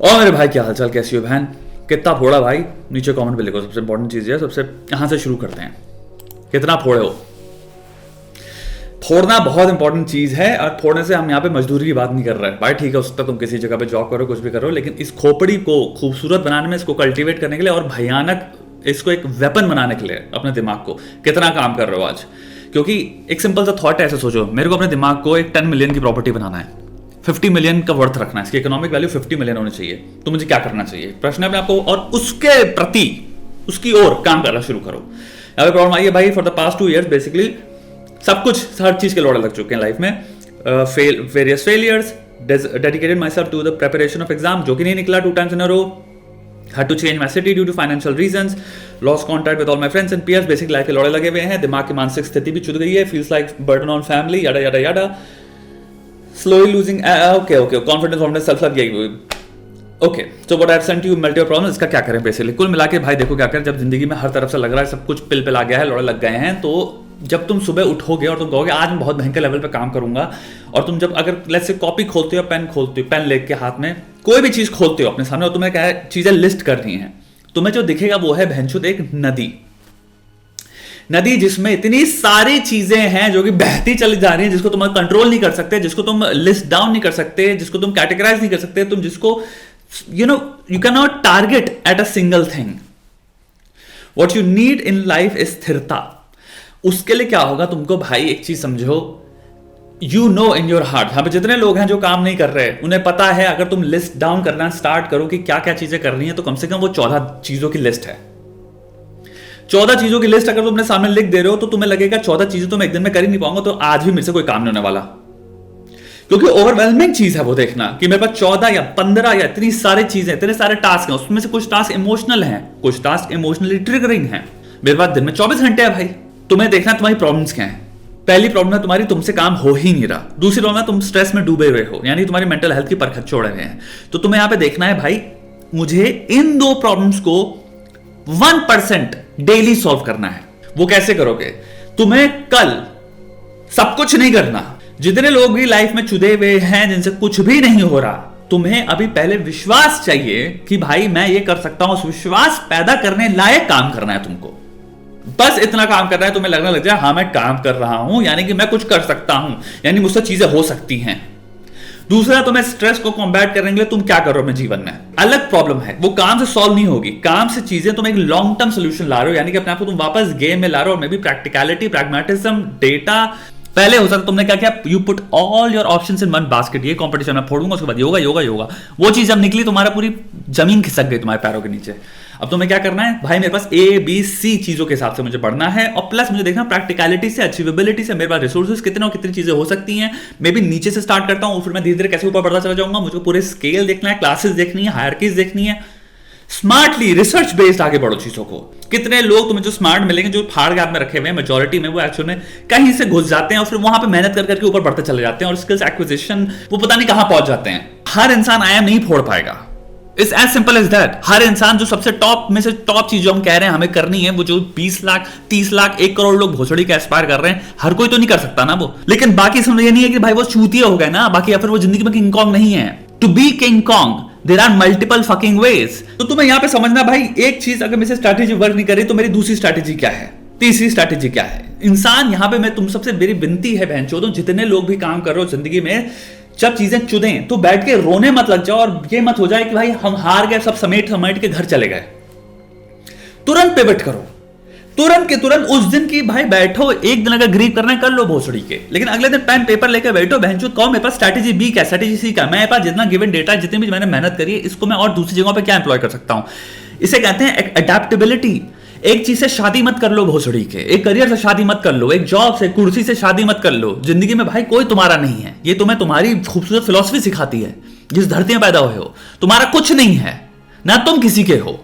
और मेरे भाई क्या हालचाल, कैसी हो बहन, कितना फोड़ा भाई, नीचे कमेंट पे लिखो। सबसे इंपॉर्टेंट चीज है, सबसे यहां से शुरू करते हैं, कितना फोड़े हो। फोड़ना बहुत इंपॉर्टेंट चीज है, और फोड़ने से हम यहाँ पे मजदूरी की बात नहीं कर रहे हैं भाई। ठीक है, उस तक तुम किसी जगह पे जॉब करो, कुछ भी करो, लेकिन इस खोपड़ी को खूबसूरत बनाने में, इसको कल्टीवेट करने के लिए और भयानक इसको एक वेपन बनाने के लिए अपने दिमाग को कितना काम कर रहे हो आज। क्योंकि एक सिंपल सा थॉट है, ऐसे सोचो, मेरे को अपने दिमाग को एक 10 मिलियन की प्रॉपर्टी बनाना है, 50 मिलियन का वर्थ रखना है, इसकी इकोनॉमिक वैल्यू 50 मिलियन होनी चाहिए, तो मुझे क्या करना चाहिए? प्रश्न है अपने आपको, और उसके प्रति, उसकी ओर काम करना शुरू करो। यहाँ पे प्रॉब्लम आई है भाई, for the past 2 years basically सब कुछ, हर चीज के लौड़े लग चुके हैं लाइफ में। Various failures, dedicated my self to the preparation of exam, जो कि नहीं निकला 2 times in a row, had to change my city due to financial reasons, lost contact with all my friends and peers, basic life के लौड़े लगे हुए हैं, दिमाग की मानसिक स्थिति भी चुद गई है, feels like burden on family, yada yada yada, slowly losing okay confidence self love, यही okay. So what I have sent you multiple problem, इसका क्या करें बेसिकली? कुल मिला के भाई देखो क्या करें, जब जिंदगी में हर तरफ से लग रहा है सब कुछ पिल पिल आ गया है, लौड़े लग गए हैं, तो जब तुम सुबह उठोगे और तुम कहोगे आज मैं बहुत भयंकर लेवल पे काम करूंगा, और तुम जब अगर लेट्स से कॉपी खोलते हो, पेन खोलते हो, पेन लेके हाथ में कोई भी चीज खोलते हो अपने सामने, और तुम्हें क्या है, चीजें लिस्ट करनी है, तुम्हें जो दिखेगा वो है भैंचोद एक नदी जिसमें इतनी सारी चीजें हैं जो कि बहती चली जा रही है, जिसको तुम कंट्रोल नहीं कर सकते, जिसको तुम लिस्ट डाउन नहीं कर सकते, जिसको तुम कैटेगराइज नहीं कर सकते, तुम जिसको you can not target at a single thing. What you need in life is स्थिरता। उसके लिए क्या होगा, तुमको भाई एक चीज समझो, you know in your heart, यहां पे जितने लोग हैं जो काम नहीं कर रहे, उन्हें पता है अगर तुम लिस्ट डाउन करना स्टार्ट करो कि क्या क्या चीजें करनी है, तो कम से कम वो 14 चीजों की लिस्ट है। 14 चीजों की लिस्ट अगर तुम अपने सामने लिख दे रहे हो, तो तुम्हें लगेगा 14 चीजें तो मैं एक दिन में कर ही नहीं पाऊंगा, तो आज भी मेरे से कोई काम नहीं होने वाला। क्योंकि ओवरवेलमिंग चीज है वो, देखना कि मेरे पास 14 या 15 या इतनी सारी चीजें, इतने सारे टास्क हैं, उसमें से कुछ टास्क इमोशनल हैं, कुछ टास्क इमोशनली ट्रिगरिंग हैं। मेरे पास दिन में 24 घंटे है भाई, तुम्हें देखना तुम्हारी प्रॉब्लम्स क्या हैं। पहली प्रॉब्लम है तुम्हारी, तुमसे काम हो ही नहीं रहा। दूसरी प्रॉब्लम है तुम स्ट्रेस में डूबे हुए हो, यानी तुम्हारी मेंटल हेल्थ की परखच छोड़े हुए हैं। तो तुम्हें यहां पे देखना है भाई, मुझे इन 2 प्रॉब्लम्स को 1% डेली सॉल्व करना है। वो कैसे करोगे? तुम्हें कल सब कुछ नहीं करना। जितने लोग भी लाइफ में चुदे हुए हैं, जिनसे कुछ भी नहीं हो रहा, तुम्हें अभी पहले विश्वास चाहिए कि भाई मैं ये कर सकता हूं। उस विश्वास पैदा करने लायक काम करना है तुमको। बस इतना काम करना है, तुम्हें लगने लग जाए हाँ मैं काम कर रहा हूं, यानी कि मैं कुछ कर सकता हूं, यानी मुझसे चीजें हो सकती हैं। दूसरा, तुम्हें स्ट्रेस को कॉम्बैट करने के लिए तुम क्या कर रहे हो अपने जीवन में, अलग प्रॉब्लम है, वो काम से सॉल्व नहीं होगी। काम से चीजें तुम एक लॉन्ग टर्म सोल्यूशन ला रहे हो, यानी कि अपने आप को तुम वापस गेम में ला रहे हो, और may be practicality, pragmatism, data. पहले हो सकता तुमने क्या किया, you put all your options in one basket, ये कंपटीशन में फोड़ूंगा, उसके बाद योगा योगा योगा, वो चीज जब निकली तुम्हारा पूरी जमीन खिसक गई तुम्हारे पैरों के नीचे। अब तुम्हें क्या करना है भाई, मेरे पास ABC चीजों के हिसाब से मुझे बढ़ना है, और प्लस मुझे देखना प्रैक्टिकलिटी से, अचीवेबिलिटी से, मेरे पास रिसोर्सेज कितने और कितनी चीजें हो सकती हैं। मैं भी नीचे से स्टार्ट करता हूं, फिर मैं धीरे धीरे कैसे ऊपर बढ़ता चला जाऊंगा। मुझे पूरे स्केल देखना है, क्लासेस देखनी है, हायरार्कीज देखनी है, स्मार्टली रिसर्च बेस्ड आगे बढ़ो चीजों को। कितने लोग तुम्हें जो स्मार्ट मिलेंगे, जो फाड़ के हाथ में रखे हुए हैं, मेजॉरिटी में वो एक्चुअल में कहीं से घुस जाते हैं, और फिर वहां पे मेहनत कर करके ऊपर बढ़ते चले जाते हैं, और स्किल्स एक्विजिशन वो पता नहीं कहां पहुंच जाते हैं। हर इंसान आयाम नहीं फोड़ पाएगा, it's as simple as that. हर इंसान जो सबसे टॉप में से टॉप चीज जो हम कह रहे हैं हमें करनी है, वो जो 20 लाख 30 लाख 1 करोड़ लोग भोसड़ी का एस्पायर कर रहे हैं, हर कोई तो नहीं कर सकता ना वो। लेकिन बाकी समझ ये नहीं है कि भाई वो चूतिया हो गए ना बाकी, या फिर वो जिंदगी में किंग कॉन्ग नहीं है। To be King Kong there are multiple fucking ways. तो तुम्हें यहां पे समझना भाई, एक चीज अगर मेरे स्ट्रैटेजी वर्क नहीं करी, तो मेरी दूसरी स्ट्रैटेजी क्या है, तीसरी स्ट्रैटेजी क्या है। इंसान यहां पे, मैं तुम सबसे मेरी विनती है बहनचोदों, जितने लोग भी काम कर रहे हो जिंदगी में, जब चीजें चुदें तो बैठ के रोने मत लग जाओ, और ये मत हो जाए कि भाई हम हार गए, सब समेट समेट के घर चले गए। तुरंत पिवट करो, तुरंत के तुरंत उस दिन की भाई बैठो, एक दिन अगर ग्रीव करना है कर लो भोसड़ी के, लेकिन अगले दिन पेन पेपर लेकर बैठो, बहनचोद कहो मेरे पास स्ट्रैटेजी बी क्या, स्ट्रैटेजी सी क्या, मेरे पास जितना गिवन डेटा, जितनी भी मैंने मेहनत करी है, इसको मैं और दूसरी जगहों पे क्या एम्प्लॉय कर सकता हूं। इसे कहते हैं अडेप्टेबिलिटी। एक चीज से शादी मत कर लो भोसड़ी के, एक करियर से शादी मत कर लो, एक जॉब से, कुर्सी से शादी मत कर लो। जिंदगी में भाई कोई तुम्हारा नहीं है, ये तुम्हें तुम्हारी खूबसूरत फिलॉसफी सिखाती है। जिस धरती में पैदा हुए हो तुम्हारा कुछ नहीं है, ना तुम किसी के हो।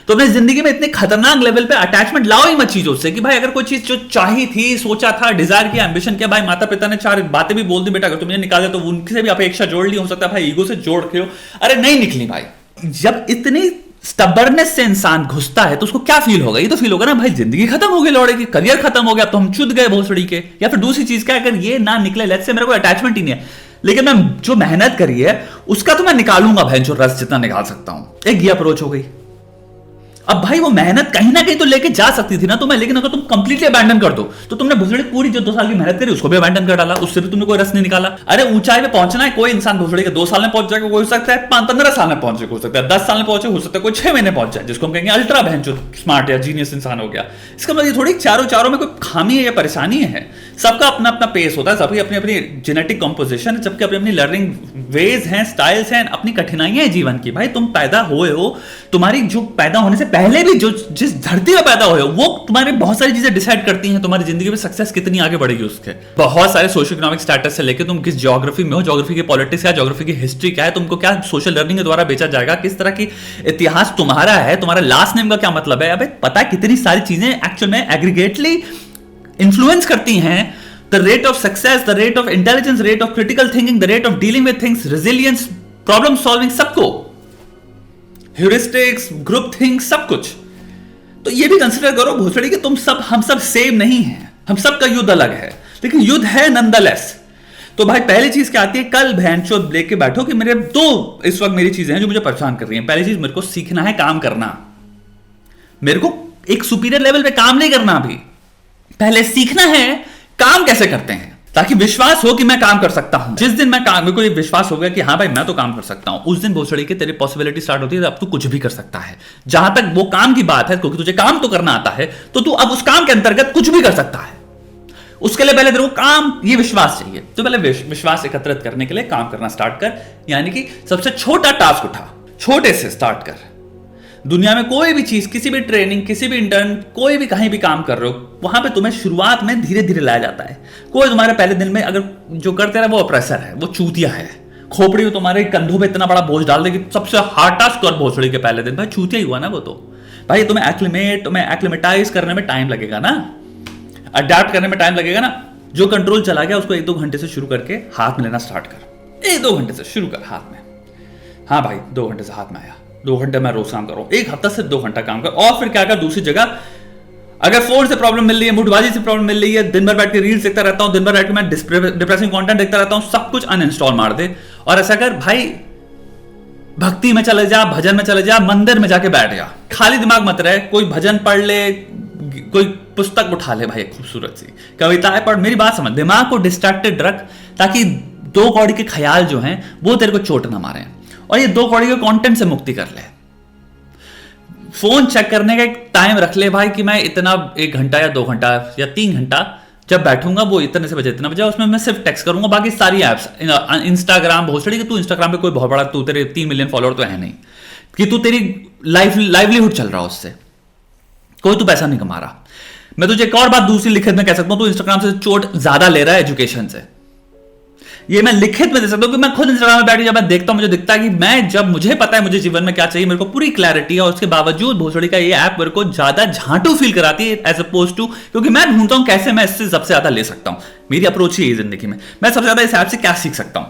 तो अपनी जिंदगी में इतने खतरनाक लेवल पे अटैचमेंट लाओ ही मत चीजों से कि भाई अगर कोई चीज जो चाही थी, सोचा था, डिजायर किया, एम्बिशन किया, भाई माता पिता ने 4 बातें भी बोल दी, बेटा अगर तुमने निकाले तो उनसे भी अपेक्षा जोड़ ली, हो सकता है भाई ईगो से जोड़ के हो, अरे नहीं निकली भाई। जब इतनी स्टबर्नेस से इंसान घुसता है तो उसको क्या फील होगा? ये तो फील होगा ना भाई जिंदगी खत्म हो गई, लौड़े की करियर खत्म हो गया, तो हम चुद गए भोसड़ी के। या फिर दूसरी चीज क्या, अगर ये ना निकले, लेट्स से मेरे को अटैचमेंट ही नहीं है, लेकिन मैं जो मेहनत करी है उसका तो मैं निकालूंगा भाई, जो रस जितना निकाल सकता हूं। एक ये अप्रोच हो गई। अब भाई वो मेहनत कहीं ना कहीं तो लेके जा सकती थी ना तुम्हें, लेकिन अगर तुम कंप्लीटली अबैंडन कर दो तो तुमने भोसड़ी पूरी जो 2 साल की मेहनत करी उसको भी अबैंडन कर डाला, उससे भी तुमने कोई रस नहीं निकाला। अरे ऊंचाई पे पहुंचना है, कोई इंसान भोसड़ी के 2 साल में पहुंच जाएगा, हो सकता है 15 साल में पहुंचे, हो सकता है 10 साल में पहुंचे, हो सकता है कोई 6 महीने पहुंच जाए, जिसको हम कहेंगे अल्ट्रा बहन जो स्मार्ट या जीनियस इंसान हो गया। इसका मतलब ये थोड़ी चारों में कोई खामी है या परेशानी है। सबका अपना अपना पेस होता है, सबकी अपनी अपनी जेनेटिक कंपोजिशन है, सबकी अपनी अपनी लर्निंग वेज हैं, स्टाइल्स हैं, अपनी कठिनाइयां हैं जीवन की। भाई तुम पैदा हुए हो, तुम्हारी जो पैदा होने से पहले भी जो जिस धरती में पैदा हुए हो वो तुम्हारे बहुत सारी चीजें डिसाइड करती हैं तुम्हारी जिंदगी में सक्सेस कितनी आगे बढ़ेगी उसके। बहुत सारे सोशल इकोनॉमिक स्टेटस से लेकर तुम किस ज्योग्राफी में हो, ज्योग्राफी की पॉलिटिक्स क्या, ज्योग्राफी की हिस्ट्री क्या है, तुमको क्या सोशल लर्निंग के द्वारा बेचा जाएगा, किस तरह की इतिहास तुम्हारा है, तुम्हारा लास्ट नेम का क्या मतलब है। अबे पता है कितनी सारी चीजें एक्चुअल में एग्रीगेटली इन्फ्लुएंस करती हैं the rate of success, the rate of intelligence, rate of critical thinking, the rate of dealing with things, resilience, problem solving, सबको, heuristics, group think, सब कुछ। तो ये भी कंसिडर करो भोसड़ी कि हम सब सेम नहीं हैं, हम सब का युद्ध अलग है, लेकिन युद्ध है नंदलेस। तो भाई पहली चीज क्या आती है, कल भैंचो लेके बैठो कि मेरे 2 इस वक्त मेरी चीजें हैं जो मुझे परेशान कर रही हैं। पहली चीज, मेरे को सीखना है काम करना। मेरे को एक सुपीरियर लेवल पे काम नहीं करना, अभी पहले सीखना है काम कैसे करते हैं, ताकि विश्वास हो कि मैं काम कर सकता हूं। जिस दिन मेरे को ये विश्वास हो गया कि हाँ भाई मैं तो काम कर सकता हूं, उस दिन भोसड़ी के तेरी पॉसिबिलिटी स्टार्ट होती है, अब तू कुछ भी कर सकता है। जहां तक वो काम की बात है, क्योंकि तुझे काम तो करना आता है, तो तू अब उस काम के अंतर्गत कुछ भी कर सकता है। उसके लिए पहले तेरे को काम, ये विश्वास चाहिए। तो पहले विश्वास एकत्रित करने के लिए काम करना स्टार्ट कर, यानी कि सबसे छोटा टास्क उठा, छोटे से स्टार्ट कर। दुनिया में कोई भी चीज, किसी भी ट्रेनिंग, किसी भी इंटर्न, कोई भी कहीं भी काम कर रहे हो, वहां पे तुम्हें शुरुआत में धीरे धीरे लाया जाता है। कोई तुम्हारे पहले दिन में अगर जो करते रहा वो अप्रेसर है, वो चूतिया है, खोपड़ी में तुम्हारे कंधों पे इतना बड़ा बोझ डाल देगी, सबसे हार्ड टास्क कर भोसड़ी के पहले दिन। भाई चूतिया ही हुआ ना वो तो। भाई तुम्हें एक्लिमेटाइज करने में टाइम लगेगा ना, अडेप्ट करने में टाइम लगेगा ना। जो कंट्रोल चला गया उसको 1-2 घंटे से शुरू करके हाथ में लेना स्टार्ट कर। 1-2 घंटे से शुरू कर हाथ में। हाँ भाई 2 घंटे से हाथ में आया, 2 घंटे मैं रोज काम कर रहा हूं, 1 हफ्ता से 2 घंटा काम कर। और फिर क्या कर, दूसरी जगह अगर फोन से प्रॉब्लम मिल रही है, मुठबाजी से प्रॉब्लम मिल रही है, दिन भर बैठ के रील्स देखता रहता हूं, दिन भर बैठ के मैं डिप्रेसिंग कंटेंट देखता रहता हूं, सब कुछ अनइंस्टॉल मार दे। और ऐसा कर भाई, भक्ति में चले जा, भजन में चले जा, मंदिर में जाके बैठ जा, खाली दिमाग मत रहे। कोई भजन पढ़ ले, कोई पुस्तक उठा ले भाई, खूबसूरत सी कविताएं पढ़। मेरी बात समझ, दिमाग को डिस्ट्रैक्टेड रख, ताकि 2 कौड़ी के ख्याल जो हैं वो तेरे को चोट ना मारे, और ये 2 कौड़ी के कंटेंट से मुक्ति कर ले। फोन चेक करने का एक टाइम रख ले भाई कि मैं इतना 1 घंटा या 2 घंटा या 3 घंटा जब बैठूंगा वो इतने से बजे इतना बजे, उसमें मैं सिर्फ टेक्स्ट करूंगा। बाकी सारी एप्स, इंस्टाग्राम, भोसड़ी कि तू इंस्टाग्राम पे कोई बहुत बड़ा, तू तेरे 3 मिलियन फॉलोअर तो है नहीं कि तू तेरी लाइवलीहुड चल रहा उससे, कोई तू पैसा नहीं कमा रहा। मैं तुझे एक और बात दूसरी लिखित में कह सकता हूं, तू इंस्टाग्राम से चोट ज्यादा ले रहा है एजुकेशन से। ये मैं लिखित में दे सकता हूं कि मैं खुद इंस्टाग्राम में बैठ जब मैं देखता हूं, मुझे दिखता है कि मैं, जब मुझे पता है मुझे जीवन में क्या चाहिए, मेरे को पूरी क्लैरिटी है, और उसके बावजूद भोसड़ी का ये ऐप मेरे को ज्यादा झांटू फील कराती है एज अपोज टू, क्योंकि मैं ढूंढता हूं कैसे मैं इससे सबसे ज्यादा ले सकता हूं। मेरी अप्रोच ही है जिंदगी में, मैं सबसे ज्यादा इस ऐप से क्या सीख सकता हूं।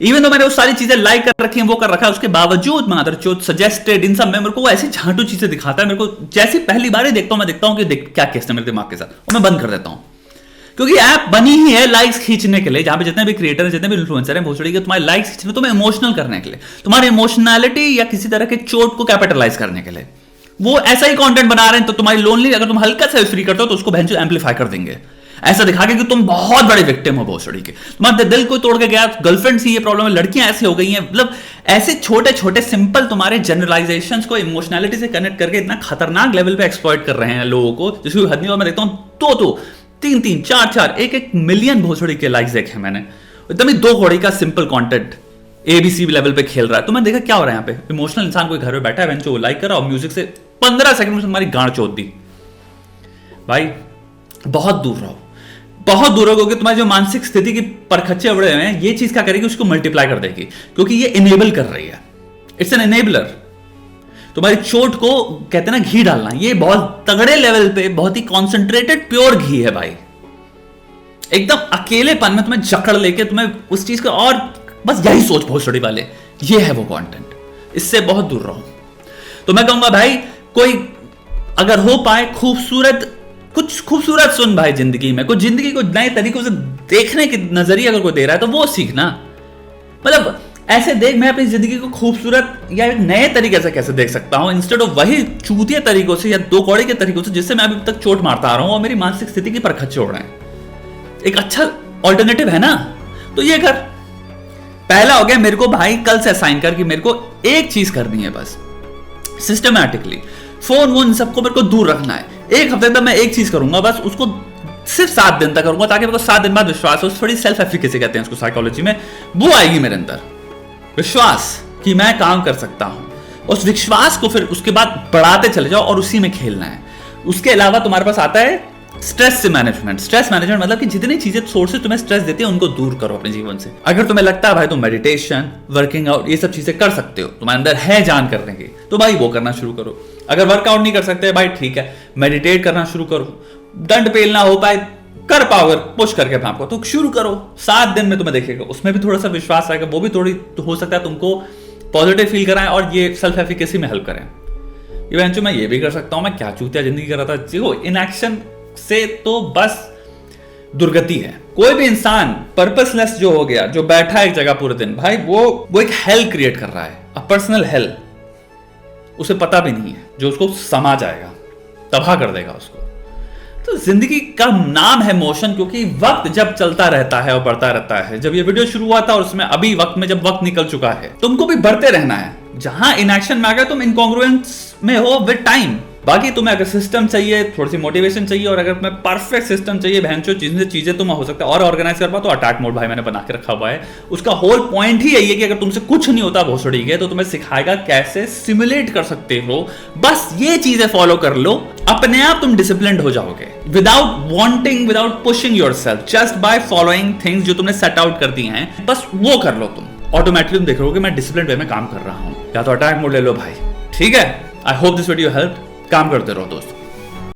इवन तो मैंने वो सारी चीजें लाइक कर रखी हैं, वो कर रखा है, उसके बावजूद मादरचोद सजेस्टेड इन सब में मेरे को वो ऐसी झांटू चीजें दिखाता है। मेरे को जैसी पहली बार ही देखता हूं, मैं देखता हूं कि क्या केस है मेरे दिमाग के साथ, और मैं बंद कर देता हूं। क्योंकि ऐप बनी ही है लाइक्स खींचने के लिए, जहां पे जितने भी क्रिएटर हैं, जितने भी इन्फ्लुएंसर हैं भोसड़ी के, तुम्हारे लाइक्स खींचने, तुम्हें इमोशनल करने के लिए, तुम्हारी इमोशनैलिटी या किसी तरह के चोट को कैपिटलाइज करने के लिए वो ऐसा ही कंटेंट बना रहे हैं। तो तुम्हारी लोनली, अगर तुम हल्का सा फ्री करते हो तो उसको भैंचो एम्पलीफाई कर देंगे, ऐसा दिखा के कि तुम बहुत बड़े विक्टिम हो भोसड़ी के, तुम्हारे दिल को तोड़ के गया, गर्लफ्रेंड से ये प्रॉब्लम है, लड़कियां ऐसी हो गई हैं। मतलब ऐसे छोटे छोटे सिंपल तुम्हारे जनरलाइजेशंस को इमोशनैलिटी से कनेक्ट करके इतना खतरनाक लेवल पे एक्सप्लॉइट कर रहे हैं लोगों को, जिसकी हद नहीं। और मैं देखता हूं तो 3-3, 4-4, 1-1 मिलियन भोसड़ी के लाइक्स देखे मैंने, एकदम ही 2 कौड़ी का सिंपल कंटेंट ABC लेवल पे खेल रहा है। तो मैं देखा क्या हो रहा है यहाँ पे, इमोशनल इंसान कोई घर में बैठा है, वो लाइक करा और म्यूजिक से 15 सेकंड में तुम्हारी गांड चोद दी। भाई बहुत दूर रहो, बहुत दूर रहो, क्योंकि तुम्हारी जो मानसिक स्थिति की परखच्चे उड़े हुए हैं, ये चीज क्या करेगी, उसको मल्टीप्लाई कर देगी, क्योंकि ये इनेबल कर रही है। It's an enabler. तुम्हारी चोट को कहते हैं ना घी डालना, ये बहुत तगड़े लेवल पे बहुत ही कॉन्सेंट्रेटेड प्योर घी है भाई। एकदम अकेलेपन में तुम्हें जकड़ लेके तुम्हें उस चीज को, और बस यही सोच भोसड़ी वाले, ये है वो कंटेंट, इससे बहुत दूर रहो। तो मैं कहूंगा भाई, कोई अगर हो पाए कुछ खूबसूरत सुन भाई जिंदगी में, कुछ जिंदगी को नए तरीकों से देखने के नजरिए अगर कोई दे रहा है तो वो सीखना। मतलब ऐसे देख, मैं अपनी जिंदगी को खूबसूरत या एक नए तरीके से कैसे देख सकता हूं, इंस्टेड ऑफ वही चूतिया तरीकों से या दो कौड़े के तरीकों से जिससे मैं अभी तक चोट मारता आ रहा हूं और मेरी मानसिक स्थिति की परखच छोड़ रहे हैं। एक अच्छा ऑल्टरनेटिव है ना, तो ये कर। पहला हो गया, मेरे को भाई कल से असाइन कर कि मेरे को एक चीज करनी है बस, सिस्टमैटिकली फोन वोन सबको मेरे को दूर रखना है। एक हफ्ते तक मैं एक चीज करूंगा बस, उसको सिर्फ 7 दिन तक करूंगा, ताकि मेरे को 7 दिन बाद विश्वास हो, थोड़ी सेल्फ एफिकेसी कहते हैं उसको साइकोलॉजी में, वो आएगी मेरे अंदर, विश्वास कि मैं काम कर सकता हूं। उस विश्वास को फिर उसके बाद बढ़ाते चले जाओ और उसी में खेलना है। उसके अलावा तुम्हारे पास आता है स्ट्रेस से मैनेजमेंट। स्ट्रेस मैनेजमेंट मतलब कि जितनी चीजें सोर्सेज तुम्हें स्ट्रेस देती है उनको दूर करो अपने जीवन से। अगर तुम्हें लगता है भाई तुम मेडिटेशन, वर्किंग आउट, ये सब चीजें कर सकते हो, तुम्हारे अंदर है जान करने की, तो भाई वो करना शुरू करो। अगर वर्कआउट नहीं कर सकते भाई ठीक है, मेडिटेट करना शुरू करो। दंड पेल ना हो पाए, कर पाओगे पुश करके अपने आपको, तो शुरू करो। 7 दिन में तुम्हें देखेगा, उसमें भी थोड़ा सा विश्वास आएगा, वो भी थोड़ी तो हो सकता है तुमको पॉजिटिव फील कराएं और ये सेल्फ एफिकेसी में हेल्प करें। इवेंचुअली मैं ये भी कर सकता हूं, मैं क्या चूतिया जिंदगी कर रहा था। देखो, इनएक्शन से तो बस दुर्गति है। कोई भी इंसान पर्पसलेस जो हो गया, जो बैठा है एक जगह पूरे दिन, भाई वो एक हेल क्रिएट कर रहा है, अ पर्सनल हेल। उसे पता भी नहीं है, जो उसको समा जाएगा, तबाह कर देगा उसको। तो जिंदगी का नाम है मोशन, क्योंकि वक्त जब चलता रहता है और बढ़ता रहता है। जब ये वीडियो शुरू हुआ था और उसमें अभी वक्त में जब वक्त निकल चुका है, तुमको भी बढ़ते रहना है। जहां इनएक्शन में आ गए तुम इनकॉन्ग्रुएंस में हो विद टाइम। बाकी तुम्हें अगर सिस्टम चाहिए, थोड़ी सी मोटिवेशन चाहिए, और अगर तुम्हें परफेक्ट सिस्टम चाहिए, भैंचो चीजें तुम हो सकता है और ऑर्गेनाइज कर पाओ, तो अटैक मोड भाई मैंने बना के रखा हुआ है। उसका होल पॉइंट ही यही है कि अगर तुमसे कुछ नहीं होता भोसड़ी के, तो तुम्हें सिखाएगा कैसे सिमुलेट कर सकते हो। बस ये चीजें फॉलो कर लो, अपने आप तुम डिसिप्लिन्ड हो जाओगे, without wanting, without pushing yourself, just by following things जो तुमने सेट आउट कर दी हैं। बस वो कर लो, तुम ऑटोमेटिकली तुम देख रहे हो कि मैं डिसिप्लिन वे में काम कर रहा हूं। या तो अटैक मोड ले लो भाई, ठीक है। I hope this video help. काम करते रहो दोस्तों।